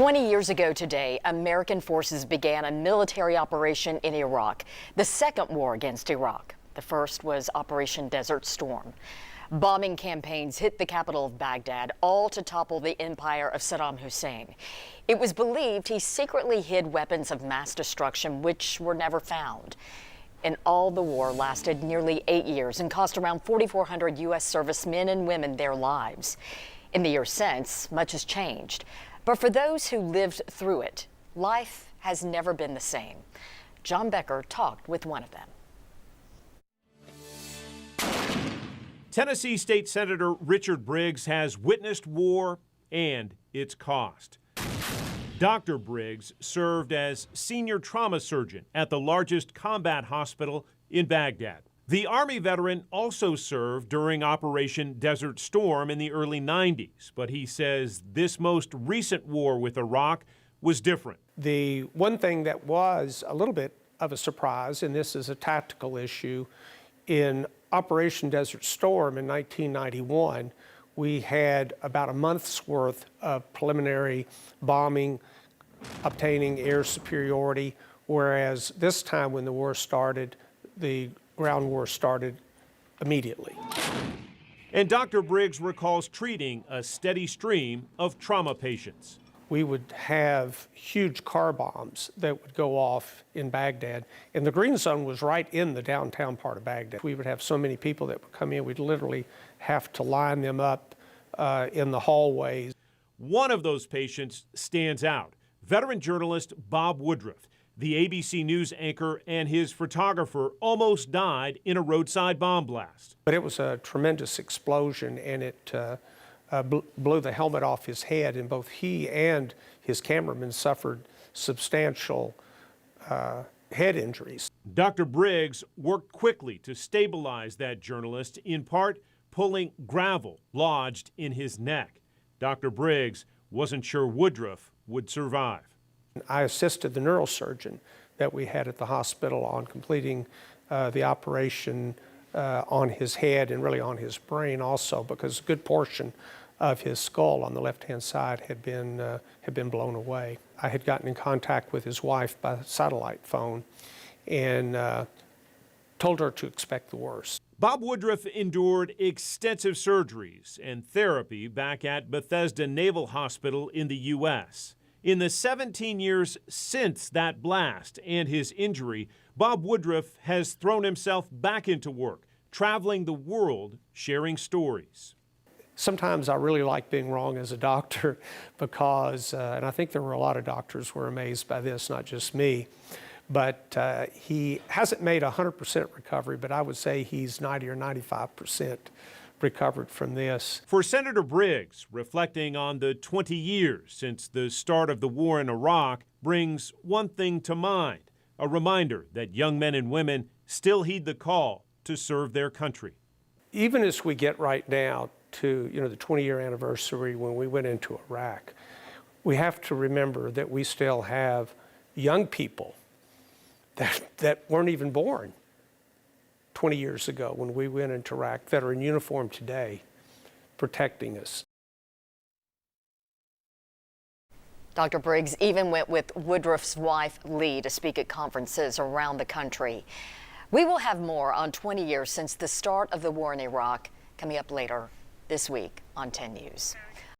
20 years ago today, American forces began a military operation in Iraq, the second war against Iraq. The first was Operation Desert Storm. Bombing campaigns hit the capital of Baghdad, all to topple the empire of Saddam Hussein. It was believed he secretly hid weapons of mass destruction, which were never found. And all, the war lasted nearly 8 years and cost around 4,400 U.S. servicemen and women their lives. In the years since, much has changed. But for those who lived through it, life has never been the same. John Becker talked with one of them. Tennessee State Senator Richard Briggs has witnessed war and its cost. Dr. Briggs served as senior trauma surgeon at the largest combat hospital in Baghdad. The Army veteran also served during Operation Desert Storm in the early 90s, but he says this most recent war with Iraq was different. The one thing that was a little bit of a surprise, and this is a tactical issue, in Operation Desert Storm in 1991, we had about a month's worth of preliminary bombing, obtaining air superiority, whereas this time when the war started, the ground war started immediately. And Dr. Briggs recalls treating a steady stream of trauma patients. We would have huge car bombs that would go off in Baghdad, and the green zone was right in the downtown part of Baghdad. We would have so many people that would come in, we'd literally have to line them up in the hallways. One of those patients stands out, veteran journalist Bob Woodruff. The ABC News anchor and his photographer almost died in a roadside bomb blast. But it was a tremendous explosion, and it blew the helmet off his head, and both he and his cameraman suffered substantial head injuries. Dr. Briggs worked quickly to stabilize that journalist, in part pulling gravel lodged in his neck. Dr. Briggs wasn't sure Woodruff would survive. I assisted the neurosurgeon that we had at the hospital on completing the operation on his head and really on his brain also, because a good portion of his skull on the left-hand side had been blown away. I had gotten in contact with his wife by satellite phone and told her to expect the worst. Bob Woodruff endured extensive surgeries and therapy back at Bethesda Naval Hospital in the U.S. In the 17 years since that blast and his injury, Bob Woodruff has thrown himself back into work, traveling the world, sharing stories. Sometimes I really like being wrong as a doctor because, and I think there were a lot of doctors who were amazed by this, not just me, but he hasn't made 100% recovery, but I would say he's 90 or 95% recovered from this. For Senator Briggs, reflecting on the 20 years since the start of the war in Iraq brings one thing to mind, a reminder that young men and women still heed the call to serve their country. Even as we get right now to the 20-year anniversary when we went into Iraq, we have to remember that we still have young people that weren't even born 20 years ago when we went into Iraq that are in uniform today protecting us. Dr. Briggs even went with Woodruff's wife, Lee, to speak at conferences around the country. We will have more on 20 years since the start of the war in Iraq coming up later this week on 10 News.